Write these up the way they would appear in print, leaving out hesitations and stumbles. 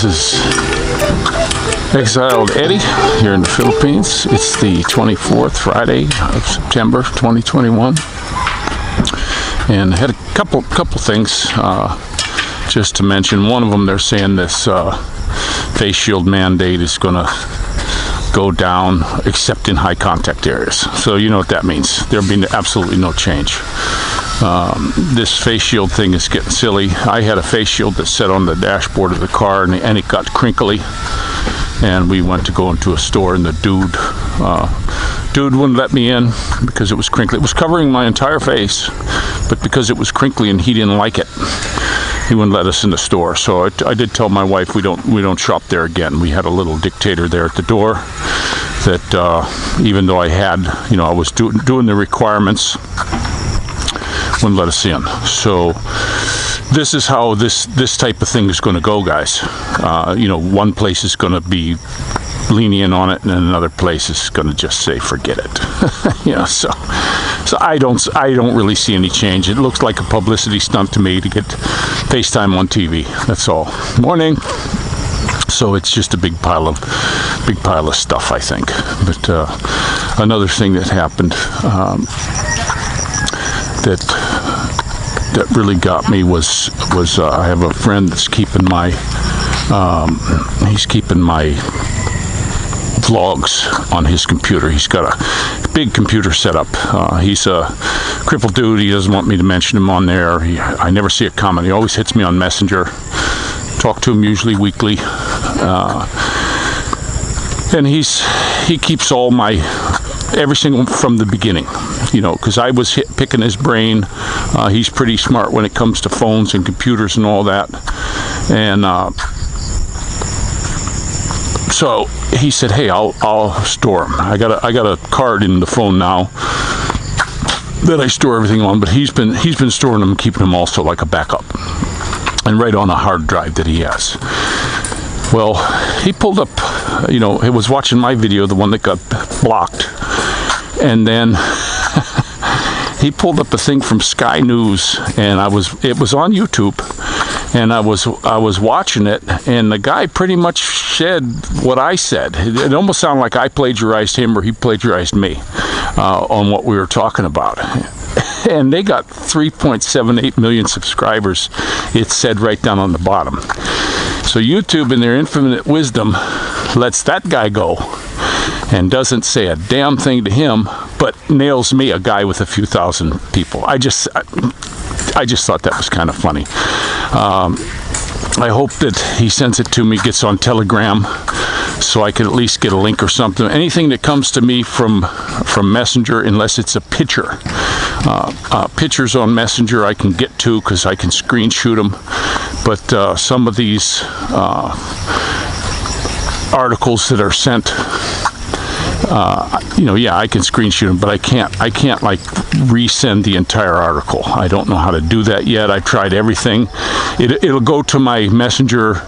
This is Exiled Eddie here in the Philippines. It's the 24th Friday of September 2021, and I had a couple things just to mention. One of them, they're saying this face shield mandate is going to go down except in high contact areas. So you know what that means. There'll be absolutely no change. This face shield thing is getting silly. I had a face shield that sat on the dashboard of the car, and it got crinkly, and we went to go into a store, and the dude wouldn't let me in because it was crinkly. It was covering my entire face, but because it was crinkly and he didn't like it, he wouldn't let us in the store. So I did tell my wife we don't shop there again. We had a little dictator there at the door that even though I had, I was doing the requirements, wouldn't let us in. So this is how this type of thing is going to go, guys. One place is going to be lenient on it, and another place is going to just say forget it. So I don't really see any change. It looks like a publicity stunt to me to get FaceTime on TV. That's all. Morning. So it's just a big pile of stuff, I think. But another thing that happened that really got me was I have a friend that's keeping my vlogs on his computer. He's got a big computer setup. He's a crippled dude. He doesn't want me to mention him on there. I never see a comment. He always hits me on Messenger. Talk to him usually weekly. And he keeps all my everything from the beginning, because I was picking his brain. He's pretty smart when it comes to phones and computers and all that. And so he said, "Hey, I'll store them. I got a card in the phone now that I store everything on, but he's been storing them and keeping them also like a backup, and right on a hard drive that he has." Well, he pulled up, he was watching my video, the one that got blocked, and then he pulled up a thing from Sky News, and it was on YouTube, and I was watching it, and the guy pretty much said what I said. It almost sounded like I plagiarized him or he plagiarized me on what we were talking about. And they got 3.78 million subscribers. It said right down on the bottom. So YouTube, in their infinite wisdom, lets that guy go and doesn't say a damn thing to him, but nails me, a guy with a few thousand people. I just thought that was kind of funny. I hope that he sends it to me, gets on Telegram, so I can at least get a link or something. Anything that comes to me from Messenger, unless it's a picture. Pictures on Messenger I can get to because I can screenshot them. But some of these articles that are sent, I can screenshot them, but I can't like resend the entire article. I don't know how to do that yet. I tried everything. It'll go to my Messenger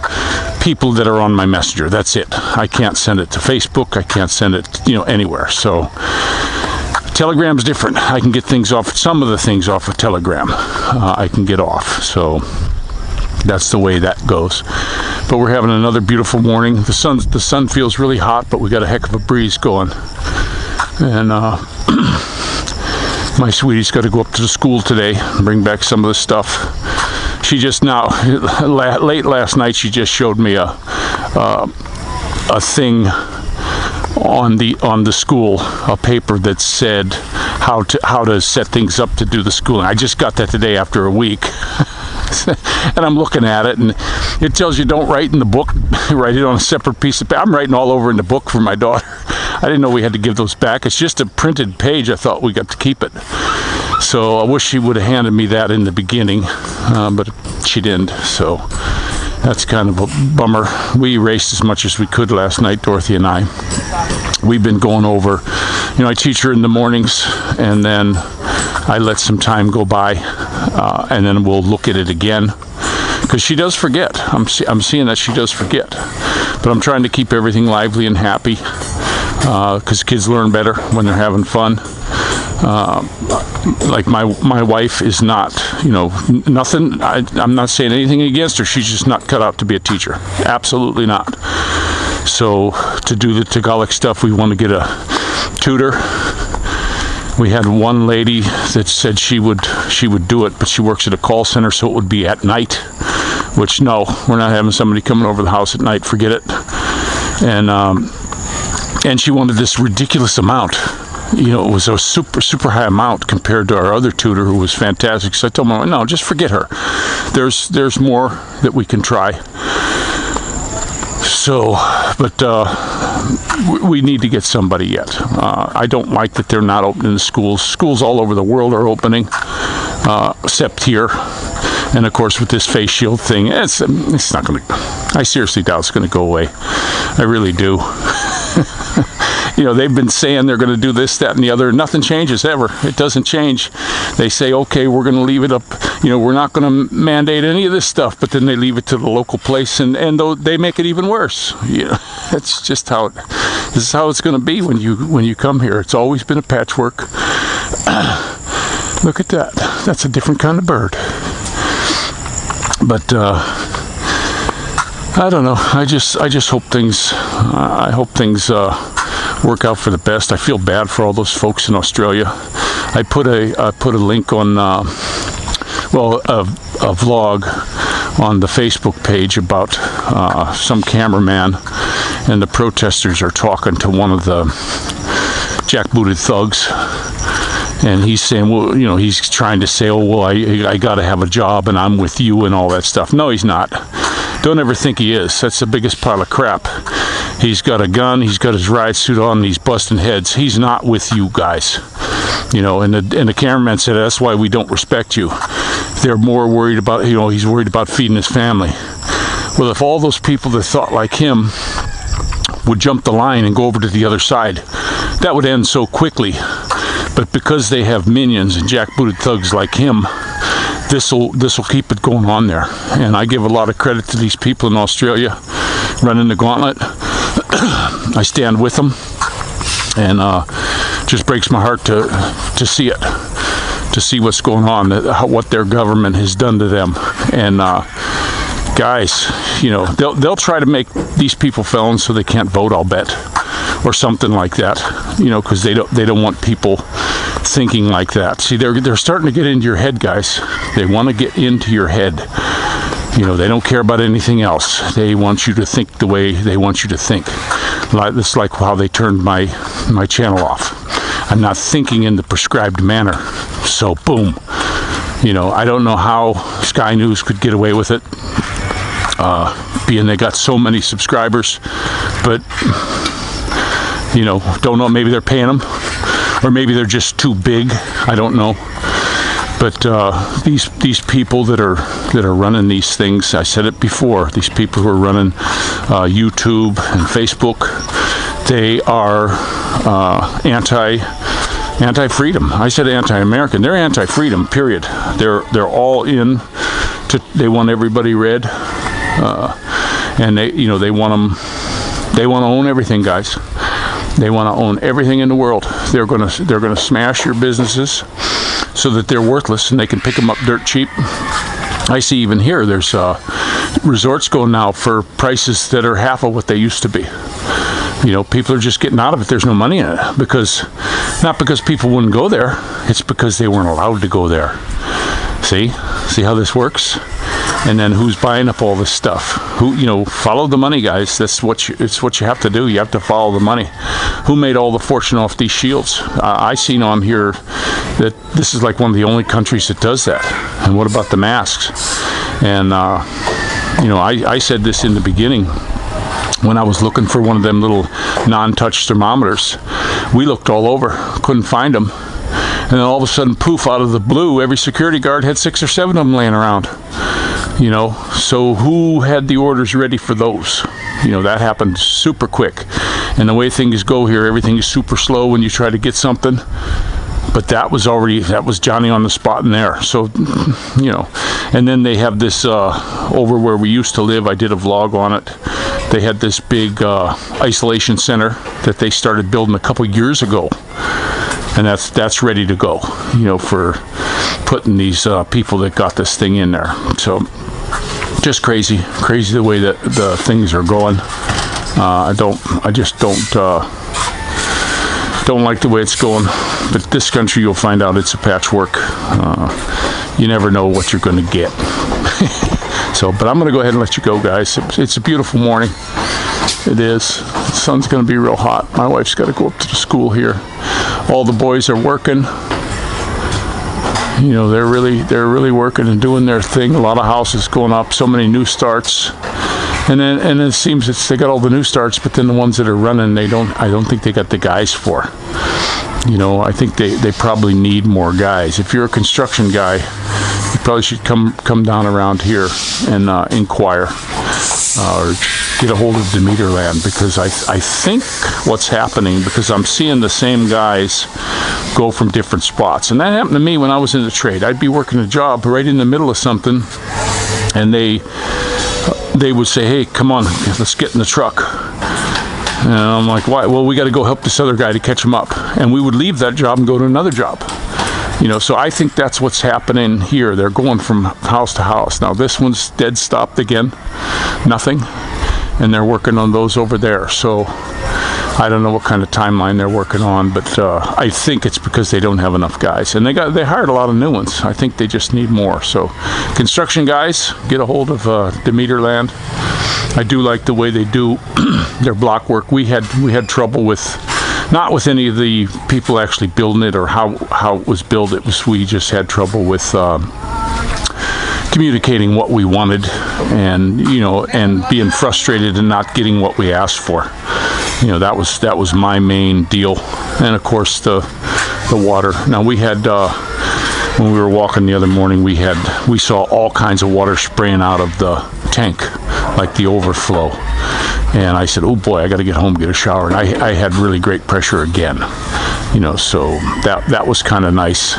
people that are on my Messenger. That's it. I can't send it to Facebook. I can't send it, anywhere. So Telegram's different. I can get some of the things off of Telegram. I can get off. So that's the way that goes. But we're having another beautiful morning. The sun feels really hot, but we got a heck of a breeze going. And my sweetie's got to go up to the school today and bring back some of the stuff. She just late last night, she just showed me a thing on the school, a paper that said how to set things up to do the schooling. I just got that today after a week. And I'm looking at it, and it tells you don't write in the book, write it on a separate piece of paper. I'm writing all over in the book for my daughter. I didn't know we had to give those back. It's just a printed page. I thought we got to keep it. So I wish she would have handed me that in the beginning, but she didn't. So that's kind of a bummer. We erased as much as we could last night, Dorothy and I. We've been going over, I teach her in the mornings, and then I let some time go by, and then we'll look at it again, because she does forget. I'm seeing that she does forget, but I'm trying to keep everything lively and happy, because kids learn better when they're having fun. like my wife is not, nothing. I'm not saying anything against her. She's just not cut out to be a teacher. Absolutely not. So to do the Tagalog stuff, we want to get a tutor. We had one lady that said she would do it, but she works at a call center, so it would be at night. Which, no, we're not having somebody coming over the house at night. Forget it. And she wanted this ridiculous amount. It was a super high amount compared to our other tutor, who was fantastic. So I told her, no, just forget her. There's more that we can try. So, but we need to get somebody yet. I don't like that they're not opening the schools. Schools all over the world are opening, except here. And of course, with this face shield thing, it's not going to. I seriously doubt it's going to go away. I really do. They've been saying they're going to do this, that, and the other. Nothing changes ever. It doesn't change. They say, okay, we're going to leave it up. We're not going to mandate any of this stuff, but then they leave it to the local place, and they make it even worse. That's just how this is how it's going to be when you come here. It's always been a patchwork. Look at that. That's a different kind of bird. But I don't know. I just hope things. I hope things work out for the best. I feel bad for all those folks in Australia. I put a link on a vlog on the Facebook page about some cameraman, and the protesters are talking to one of the jackbooted thugs. And he's saying, well, he's trying to say, oh, well, I got to have a job and I'm with you and all that stuff. No, he's not. Don't ever think he is. That's the biggest pile of crap. He's got a gun, he's got his riot suit on, and he's busting heads. He's not with you guys. And the cameraman said, that's why we don't respect you. They're more worried about, he's worried about feeding his family. Well, if all those people that thought like him would jump the line and go over to the other side, that would end so quickly. But because they have minions and jackbooted thugs like him, this'll keep it going on there. And I give a lot of credit to these people in Australia running the gauntlet. I stand with them, and just breaks my heart to see it, to see what's going on, what their government has done to them. And guys, they'll try to make these people felons so they can't vote, I'll bet, or something like that. Because they don't want people thinking like that. See, they're starting to get into your head, guys. They want to get into your head. They don't care about anything else. They want you to think the way they want you to think. It's like how they turned my channel off. I'm not thinking in the prescribed manner. So boom. I don't know how Sky News could get away with it, being they got so many subscribers. But don't know. Maybe they're paying them, or maybe they're just too big. I don't know. But these people that are running these things, I said it before, these people who are running YouTube and Facebook, they are anti-freedom. I said anti-American. They're anti-freedom. Period. They're all in. They want everybody red, and they want them. They want to own everything, guys. They want to own everything in the world. They're gonna smash your businesses so that they're worthless and they can pick them up dirt cheap. I see even here there's resorts going now for prices that are half of what they used to be. People are just getting out of it. There's no money in it, not because people wouldn't go there. It's because they weren't allowed to go there. See how this works? And then who's buying up all this stuff? Follow the money, guys. It's what you have to do. You have to follow the money. Who made all the fortune off these shields? I seen on here that this is like one of the only countries that does that. And what about the masks? And I said this in the beginning when I was looking for one of them little non-touch thermometers. We looked all over, couldn't find them. And then all of a sudden, poof, out of the blue, every security guard had 6 or 7 of them laying around. So who had the orders ready for those? That happened super quick. And the way things go here, everything is super slow when you try to get something. But that was Johnny on the spot in there. So, and then they have this over where we used to live. I did a vlog on it. They had this big isolation center that they started building a couple years ago. and that's ready to go, you know, for putting these people that got this thing in there. So just crazy the way that the things are going. I just don't like the way it's going. But this country, you'll find out it's a patchwork. You never know what you're going to get. So, but I'm going to go ahead and let you go, guys. It's a beautiful morning. It is. The sun's going to be real hot. My wife's got to go up to the school here. All the boys are working. You know, they're really working and doing their thing. A lot of houses going up. So many new starts. And it seems they got all the new starts, but then the ones that are running, I don't think they got the guys for. You know, I think they probably need more guys. If you're a construction guy, you probably should come down around here and inquire or get a hold of Demeterland, because I think what's happening, because I'm seeing the same guys go from different spots. And that happened to me when I was in the trade. I'd be working a job right in the middle of something, and they would say, hey, come on, let's get in the truck. And I'm like, why? Well, we got to go help this other guy to catch him up. And we would leave that job and go to another job. You know, so I think that's what's happening here. They're going from house to house. Now, this one's dead stopped again. Nothing. And they're working on those over there. So I don't know what kind of timeline they're working on, but I think it's because they don't have enough guys. And they hired a lot of new ones. I think they just need more. So construction guys, get a hold of Demeterland. I do like the way they do their block work. We had trouble with, not with any of the people actually building it or how it was built. We just had trouble with communicating what we wanted, and and being frustrated and not getting what we asked for. You know, that was my main deal. And of course the water. Now we had when we were walking the other morning, we saw all kinds of water spraying out of the tank, like the overflow. And I said, oh boy, I got to get home, get a shower. And I had really great pressure again. You know, so that was kind of nice.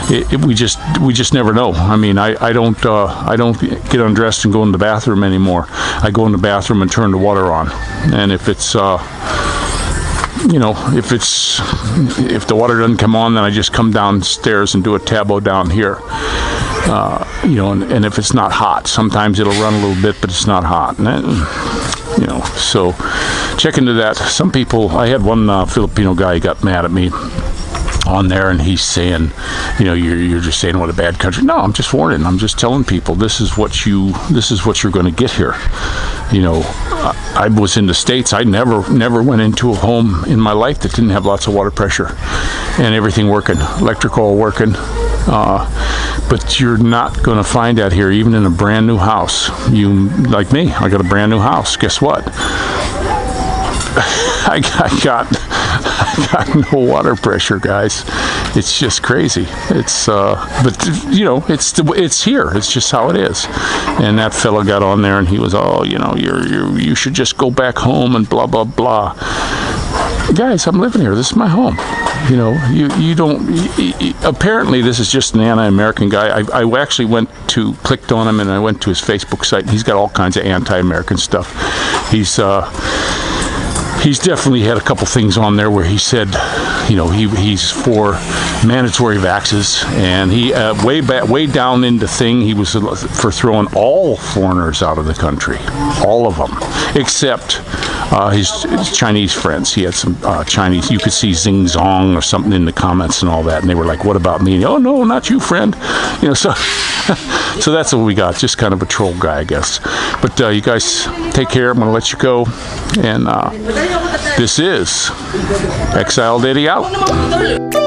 We just never know. I mean, I don't get undressed and go in the bathroom anymore. I go in the bathroom and turn the water on. And if it's if the water doesn't come on, then I just come downstairs and do a tableau down here. And if it's not hot, sometimes it'll run a little bit, but it's not hot. And so check into that. Some people, I had one Filipino guy got mad at me on there, and he's saying, you're just saying what a bad country. No, I'm just warning. I'm just telling people this is what you're going to get here. I was in the States. I never went into a home in my life that didn't have lots of water pressure and everything working, electrical working. But you're not going to find that here, even in a brand new house. You, like me, I got a brand new house. Guess what? I got no water pressure, guys. It's just crazy. It's it's here. It's just how it is. And that fellow got on there and he was, you should just go back home and blah blah blah. Guys, I'm living here. This is my home. You don't. Apparently, this is just an anti-American guy. I actually clicked on him, and I went to his Facebook site. And he's got all kinds of anti-American stuff. He's definitely had a couple things on there where he said, he's for mandatory vaxes, and he way down in the thing, he was for throwing all foreigners out of the country, all of them, except his Chinese friends. He had some Chinese. You could see Xing Zong or something in the comments and all that, and they were like, "What about me?" And, oh no, not you, friend. So that's what we got. Just kind of a troll guy, I guess. But you guys take care. I'm going to let you go. And this is Exile Daddy out.